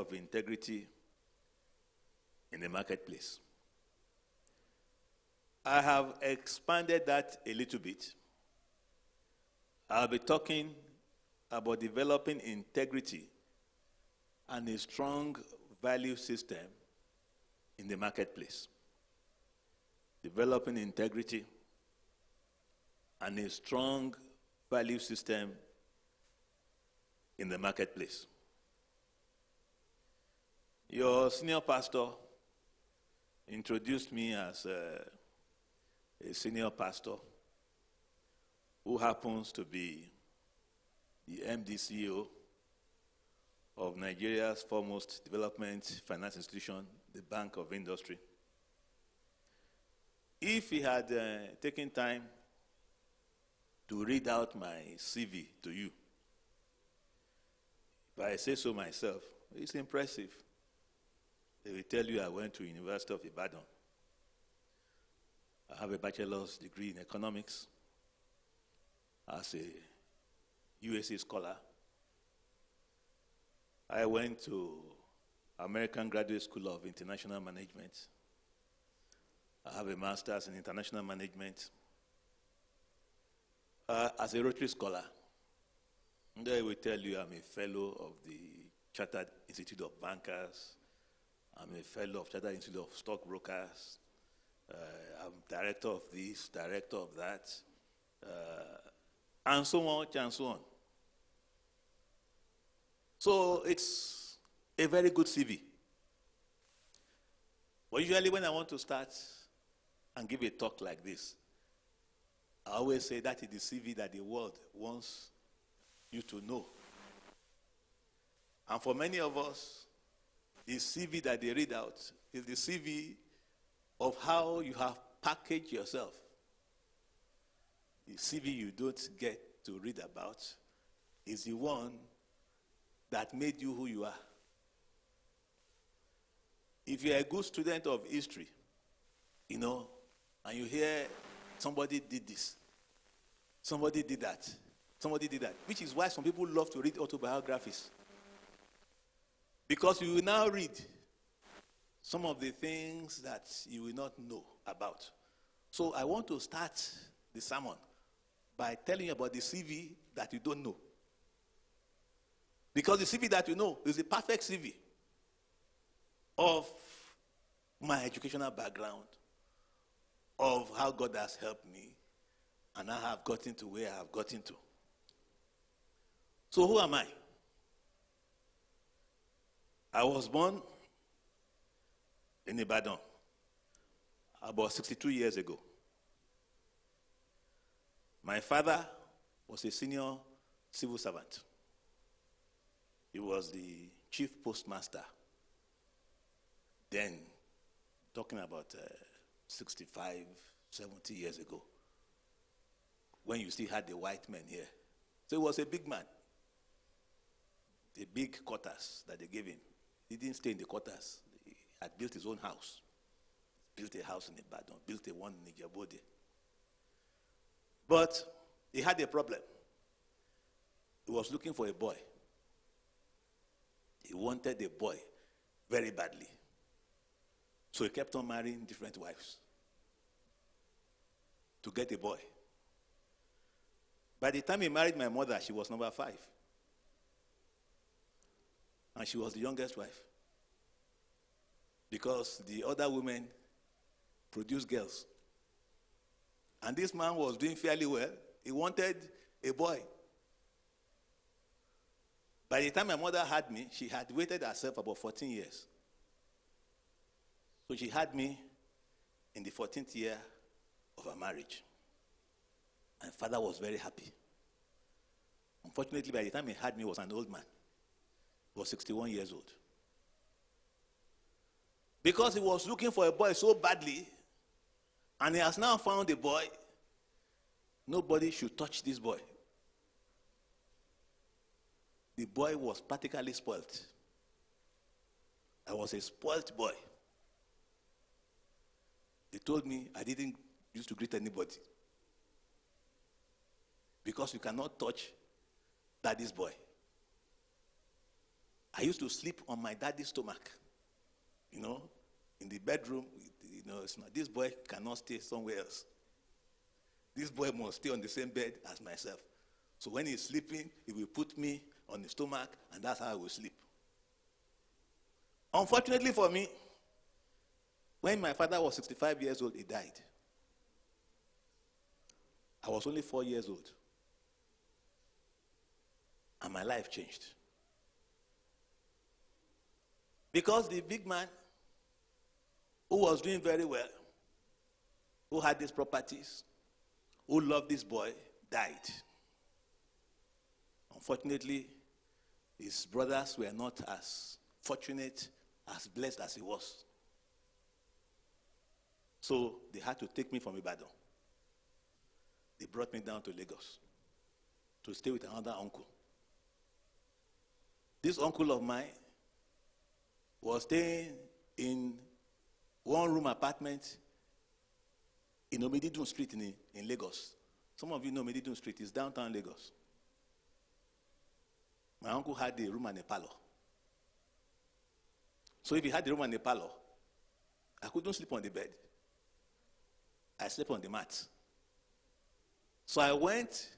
of integrity in the marketplace. I have expanded that a little bit. I'll be talking about developing integrity and a strong value system in the marketplace. Developing integrity and a strong value system in the marketplace. Your senior pastor introduced me as a senior pastor who happens to be the MD CEO of Nigeria's foremost development finance institution, the Bank of Industry. If he had taken time to read out my CV to you, if I say so myself, it's impressive. They will tell you I went to University of Ibadan. I have a bachelor's degree in economics as a USA scholar. I went to American Graduate School of International Management. I have a master's in international management. As a Rotary scholar, they will tell you I'm a fellow of the Chartered Institute of Bankers. I'm a fellow of Chartered Institute of Stockbrokers. I'm director of this, director of that, and so on and so on. So it's a very good CV. But usually when I want to start and give a talk like this, I always say that is the CV that the world wants you to know. And for many of us, the CV that they read out is the CV of how you have packaged yourself. The CV you don't get to read about is the one that made you who you are. If you're a good student of history, and you hear somebody did this, somebody did that, which is why some people love to read autobiographies. Because you will now read some of the things that you will not know about. So I want to start the sermon by telling you about the CV that you don't know. Because the CV that you know is the perfect CV of my educational background, of how God has helped me, and how I have gotten to where I have gotten to. So who am I? I was born in Ibadan about 62 years ago. My father was a senior civil servant. He was the chief postmaster. Then, talking about 65, 70 years ago, when you still had the white men here. So he was a big man. The big quarters that they gave him. He didn't stay in the quarters. He had built his own house. Built a house in Ibadan, built a one in Ijabode. But he had a problem. He was looking for a boy. He wanted a boy very badly. So he kept on marrying different wives to get a boy. By the time he married my mother, she was number 5. And she was the youngest wife. Because the other women produced girls. And this man was doing fairly well. He wanted a boy. By the time my mother had me, she had waited herself about 14 years. So she had me in the 14th year of her marriage. And father was very happy. Unfortunately, by the time he had me, he was an old man. He was 61 years old. Because he was looking for a boy so badly, and he has now found a boy, nobody should touch this boy. The boy was practically spoilt. I was a spoilt boy. They told me I didn't used to greet anybody. Because you cannot touch daddy's boy. I used to sleep on my daddy's stomach, in the bedroom. It's not, this boy cannot stay somewhere else. This boy must stay on the same bed as myself. So when he's sleeping, he will put me on the stomach, and that's how I will sleep. Unfortunately for me, when my father was 65 years old, he died. I was only 4 years old. And my life changed. Because the big man who was doing very well, who had these properties, who loved this boy, died. Unfortunately, his brothers were not as fortunate, as blessed as he was. So they had to take me from Ibadan. They brought me down to Lagos to stay with another uncle. This uncle of mine was staying in one-room apartment in Omididun Street in Lagos. Some of you know Omididun Street is downtown Lagos. My uncle had a room and a parlor. So if he had a room and a parlor, I couldn't sleep on the bed. I slept on the mat. So I went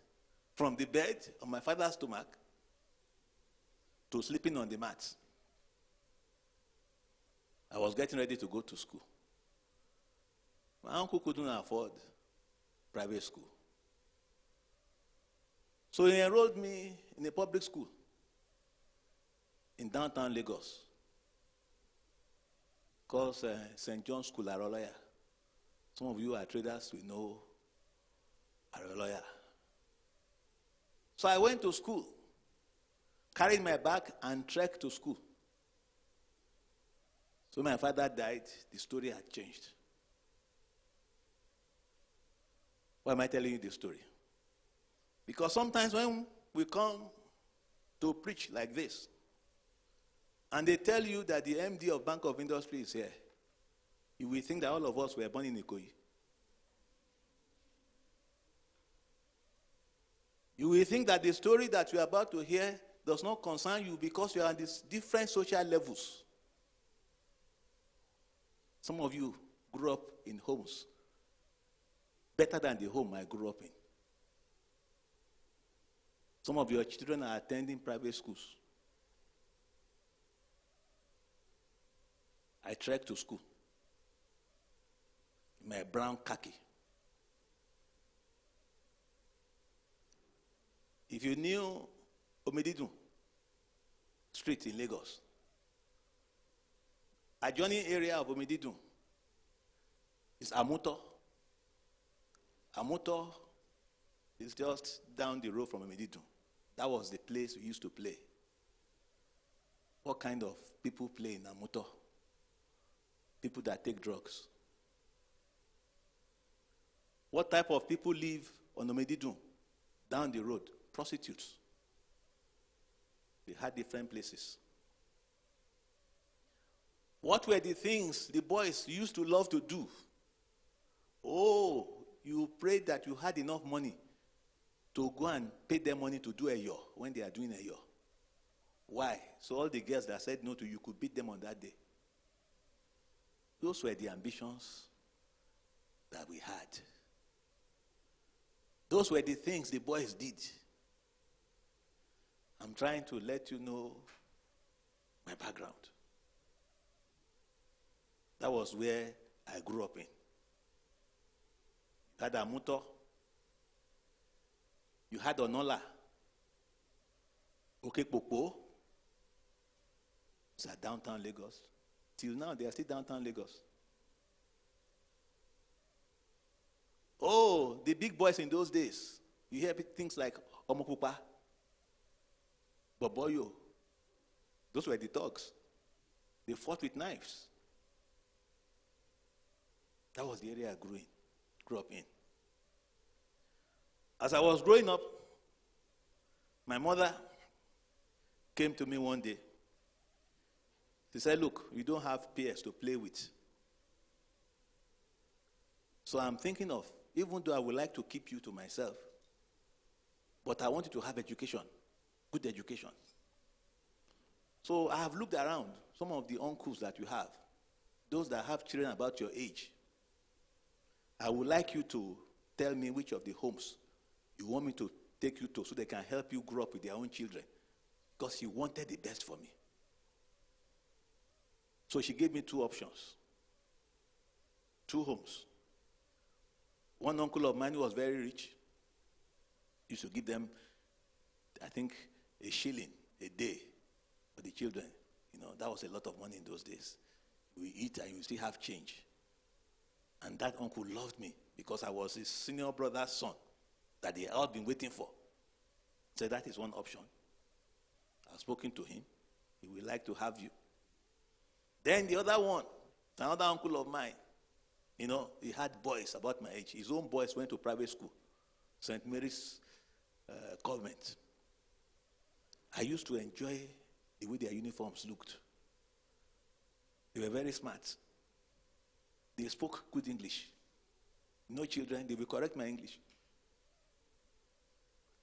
from the bed on my father's stomach to sleeping on the mat. I was getting ready to go to school. My uncle couldn't afford private school. So he enrolled me in a public school in downtown Lagos called St. John's School, Aroloya. Some of you are traders, we know Aroloya. So I went to school, carried my bag and trekked to school. So when my father died, the story had changed. Why am I telling you this story? Because sometimes when we come to preach like this, and they tell you that the MD of Bank of Industry is here, you will think that all of us were born in Ikoyi. You will think that the story that you are about to hear does not concern you because you are on these different social levels. Some of you grew up in homes better than the home I grew up in. Some of your children are attending private schools. I trekked to school in my brown khaki. If you knew Omididun Street in Lagos, adjoining area of Omididun is Amuto. Amuto is just down the road from Omididun. That was the place we used to play. What kind of people play in Amuto? People that take drugs. What type of people live on Omididun? Down the road, prostitutes. They had different places. What were the things the boys used to love to do? Oh, you prayed that you had enough money to go and pay them money to do Eyo when they are doing Eyo. Why? So all the girls that said no to you could beat them on that day. Those were the ambitions that we had. Those were the things the boys did. I'm trying to let you know my background. That was where I grew up in. You had Amuto. You had Onola. Okekpopo. It's at downtown Lagos. Till now, they are still downtown Lagos. Oh, the big boys in those days. You hear things like Omopupa, Boboyo. Those were the thugs. They fought with knives. That was the area I grew up in. As I was growing up, my mother came to me one day. She said, look, you don't have peers to play with. So I'm thinking of, even though I would like to keep you to myself, but I want you to have education, good education. So I have looked around some of the uncles that you have, those that have children about your age. I would like you to tell me which of the homes you want me to take you to so they can help you grow up with their own children. Because he wanted the best for me. So she gave me two options. Two homes. One uncle of mine who was very rich used to give them, I think, a shilling a day for the children. You know, that was a lot of money in those days. We eat and you still have change. And that uncle loved me because I was his senior brother's son that they had all been waiting for. So that is one option. I've spoken to him. He would like to have you. Then the other one, another uncle of mine, you know, he had boys about my age. His own boys went to private school, St. Mary's Convent. I used to enjoy the way their uniforms looked. They were very smart. They spoke good English. No children, they will correct my English.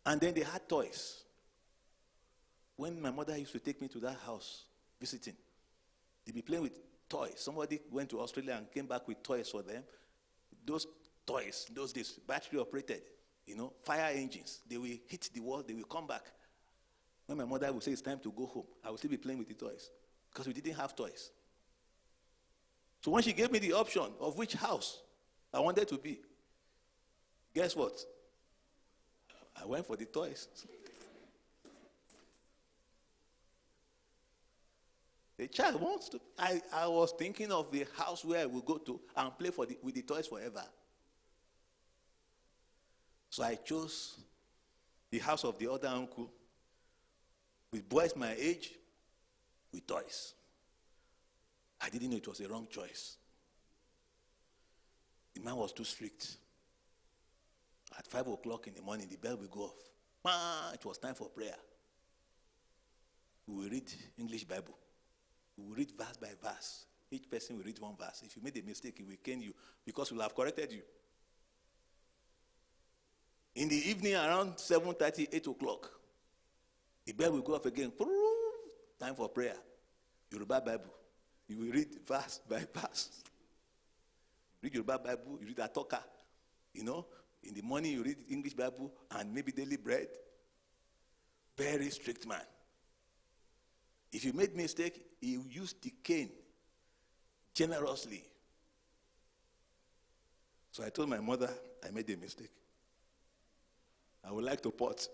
And then they had toys. When my mother used to take me to that house visiting, they'd be playing with toys. Somebody went to Australia and came back with toys for them. Those toys, those days, battery operated, you know, fire engines. They will hit the wall, they will come back. When my mother would say it's time to go home, I would still be playing with the toys because we didn't have toys. So when she gave me the option of which house I wanted to be, guess what? I went for the toys. The child wants to. I was thinking of the house where I will go to and play with the toys forever. So I chose the house of the other uncle with boys my age with toys. I didn't know it was a wrong choice. The man was too strict. At 5 o'clock in the morning, the bell will go off. It was time for prayer. We will read English Bible. We will read verse by verse. Each person will read one verse. If you made a mistake, he will cane you because we will have corrected you. In the evening, around 7:30, 8 o'clock, the bell will go off again. Time for prayer. Yoruba Bible. You will read verse by verse. Read Yoruba Bible, you read Atoka. You know, in the morning you read English Bible and maybe daily bread. Very strict man. If you made mistake, he used the cane generously. So I told my mother I made a mistake. I would like to pot.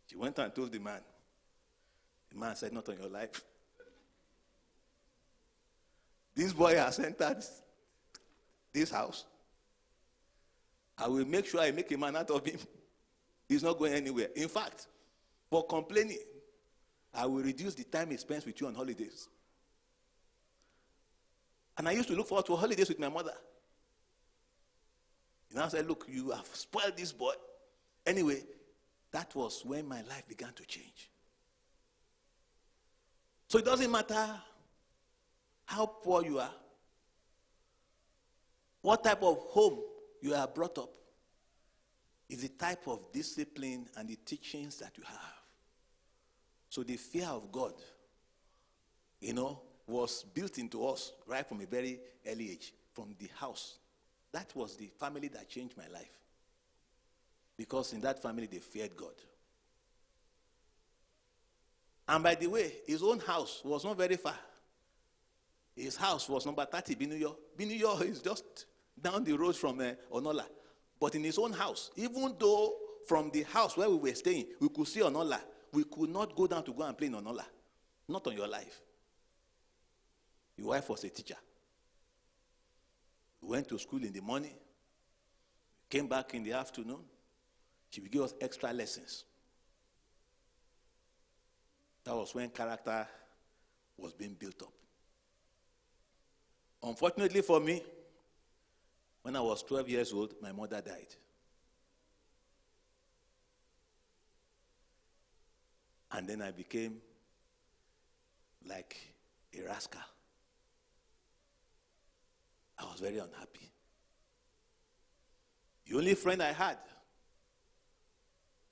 She went and told the man. The man said, not on your life. This boy has entered this house. I will make sure I make a man out of him. He's not going anywhere. In fact, for complaining, I will reduce the time he spends with you on holidays. And I used to look forward to holidays with my mother. And I said, look, you have spoiled this boy. Anyway, that was when my life began to change. So it doesn't matter how poor you are, what type of home you are brought up, is the type of discipline and the teachings that you have. So the fear of God, was built into us right from a very early age, from the house. That was the family that changed my life. Because in that family, they feared God. And by the way, his own house was not very far. His house was number 30, Binuyo. Binuyo is just down the road from Onola. But in his own house, even though from the house where we were staying, we could see Onola, we could not go down to go and play in Onola. Not on your life. Your wife was a teacher. We went to school in the morning, came back in the afternoon. She would give us extra lessons. That was when character was being built up. Unfortunately for me, when I was 12 years old, my mother died. And then I became like a rascal. I was very unhappy. The only friend I had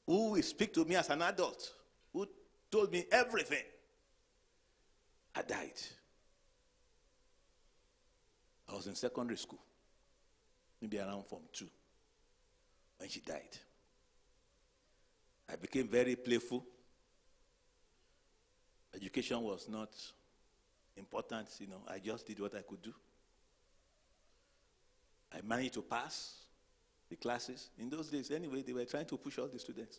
who will speak to me as an adult, who told me everything, had died. I was in secondary school, maybe around Form 2, when she died. I became very playful. Education was not important, I just did what I could do. I managed to pass the classes. In those days, anyway, they were trying to push all the students.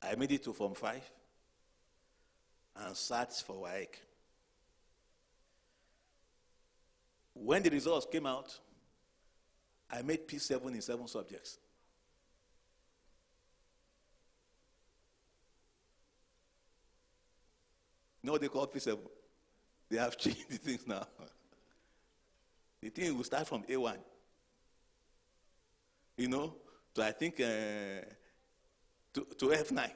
I made it to Form 5 and sat for WAEC. When the results came out, I made P7 in 7 subjects. You know what they call P7? They have changed the things now. The thing will start from A1. To I think to F9.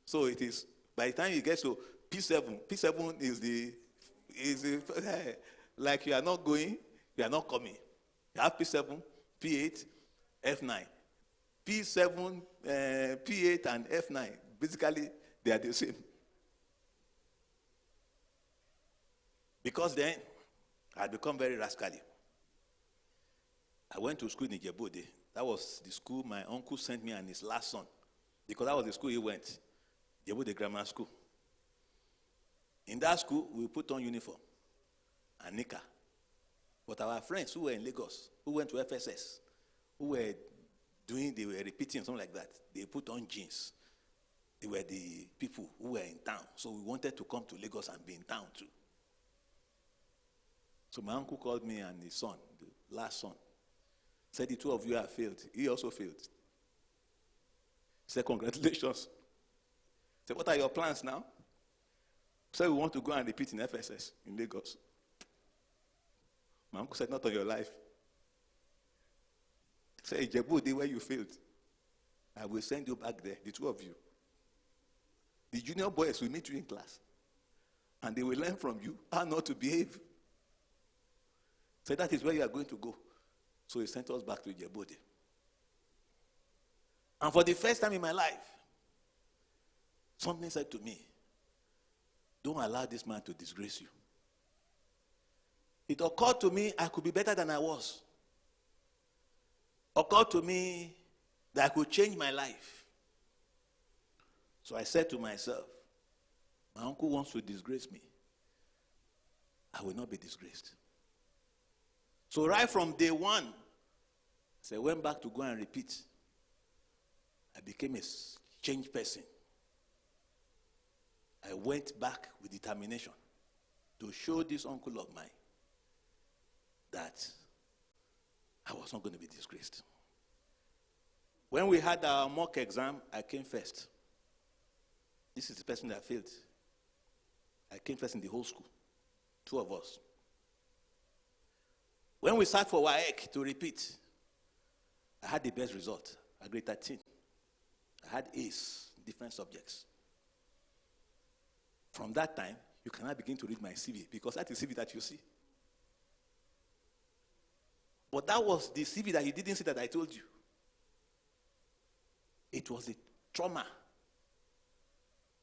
So it is, by the time you get to P7 is the like you are not going, you are not coming. You have P7, P8, F9. P7, P8 and F9, basically they are the same. Because then I had become very rascally. I went to school in Ijebu-Ode. That was the school my uncle sent me and his last son. Because that was the school he went, Ijebu-Ode Grammar School. In that school, we put on uniform and knicker. But our friends who were in Lagos, who went to FSS, they were repeating, something like that, they put on jeans. They were the people who were in town. So we wanted to come to Lagos and be in town too. So my uncle called me and his son, the last son, said the two of you have failed. He also failed. He said, congratulations. I said, what are your plans now? He said, we want to go and repeat in FSS in Lagos. My uncle said, not on your life. He said, Ijebu-Ode, where you failed, I will send you back there, the two of you. The junior boys will meet you in class, and they will learn from you how not to behave. So that is where you are going to go. So he sent us back to Ijebu-Ode. And for the first time in my life, something said to me, don't allow this man to disgrace you. It occurred to me I could be better than I was. Occurred to me that I could change my life. So I said to myself, my uncle wants to disgrace me. I will not be disgraced. So right from day one, I went back to go and repeat. I became a changed person. I went back with determination to show this uncle of mine that I was not going to be disgraced. When we had our mock exam, I came first. This is the person that failed. I came first in the whole school, 2 of us. When we sat for WAEC to repeat, I had the best result. I grade 13. I had A's in different subjects. From that time, you cannot begin to read my CV because that is the CV that you see. But that was the CV that you didn't see that I told you. It was the trauma,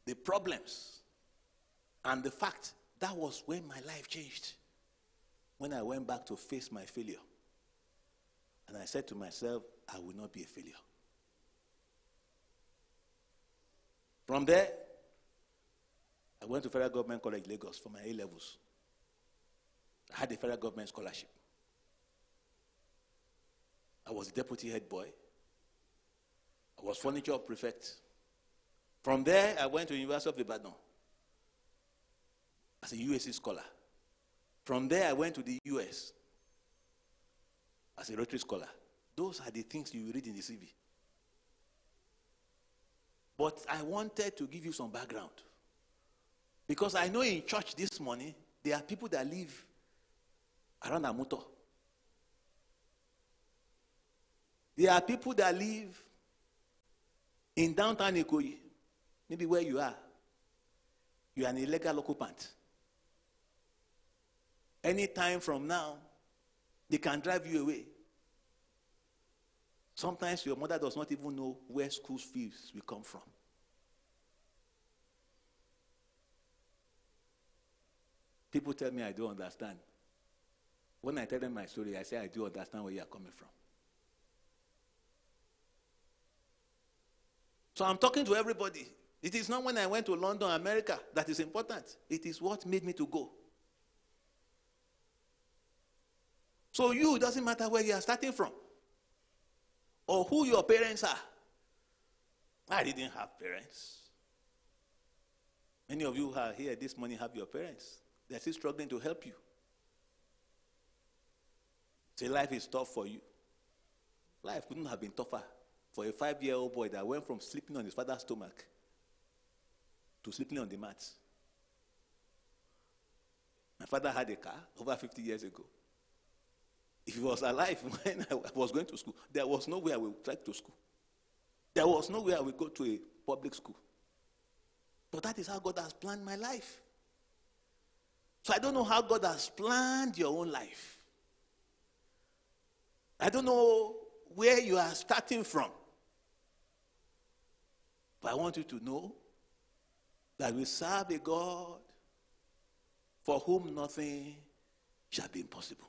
the problems, and the fact that was when my life changed. When I went back to face my failure. And I said to myself, I will not be a failure. From there, I went to Federal Government College, Lagos for my A-levels. I had a federal government scholarship. I was the deputy head boy. I was furniture prefect. From there, I went to the University of Ibadan as a USC scholar. From there, I went to the US as a Rotary scholar. Those are the things you read in the CV. But I wanted to give you some background. Because I know in church this morning, there are people that live around Amuto. There are people that live in downtown Ikoyi, maybe where you are. You are an illegal occupant. Any time from now, they can drive you away. Sometimes your mother does not even know where school fees will come from. People tell me I don't understand. When I tell them my story, I say I do understand where you are coming from. So I'm talking to everybody. It is not when I went to London, America, that is important. It is what made me to go. So it doesn't matter where you are starting from or who your parents are. I didn't have parents. Many of you who are here this morning have your parents. They're still struggling to help you. Say life is tough for you. Life couldn't have been tougher for a 5-year-old boy that went from sleeping on his father's stomach to sleeping on the mats. My father had a car over 50 years ago. If he was alive when I was going to school, there was no way I would track to school. There was no way I would go to a public school. But that is how God has planned my life. So I don't know how God has planned your own life. I don't know where you are starting from. But I want you to know that we serve a God for whom nothing shall be impossible.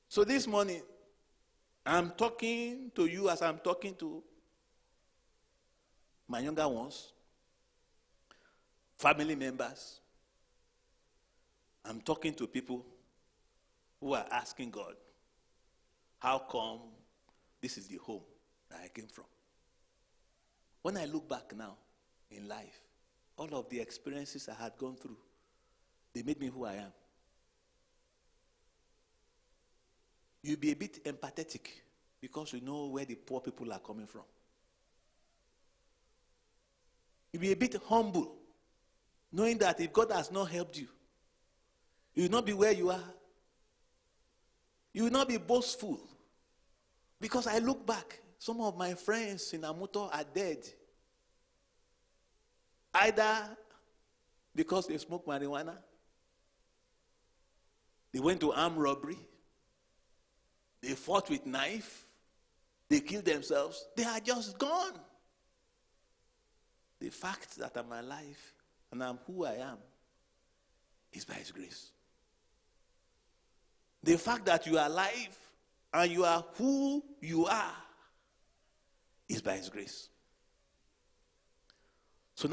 So this morning, I'm talking to you as I'm talking to my younger ones, family members. I'm talking to people who are asking God, how come this is the home that I came from? When I look back now in life, all of the experiences I had gone through, they made me who I am. You'll be a bit empathetic because you know where the poor people are coming from. You'll be a bit humble, knowing that if God has not helped you, you will not be where you are. You will not be boastful. Because I look back, some of my friends in Amuto are dead. Either because they smoke marijuana, they went to armed robbery, they fought with knife, they killed themselves, they are just gone. The fact that I'm alive and I'm who I am is by His grace. The fact that you are alive and you are who you are is by His grace.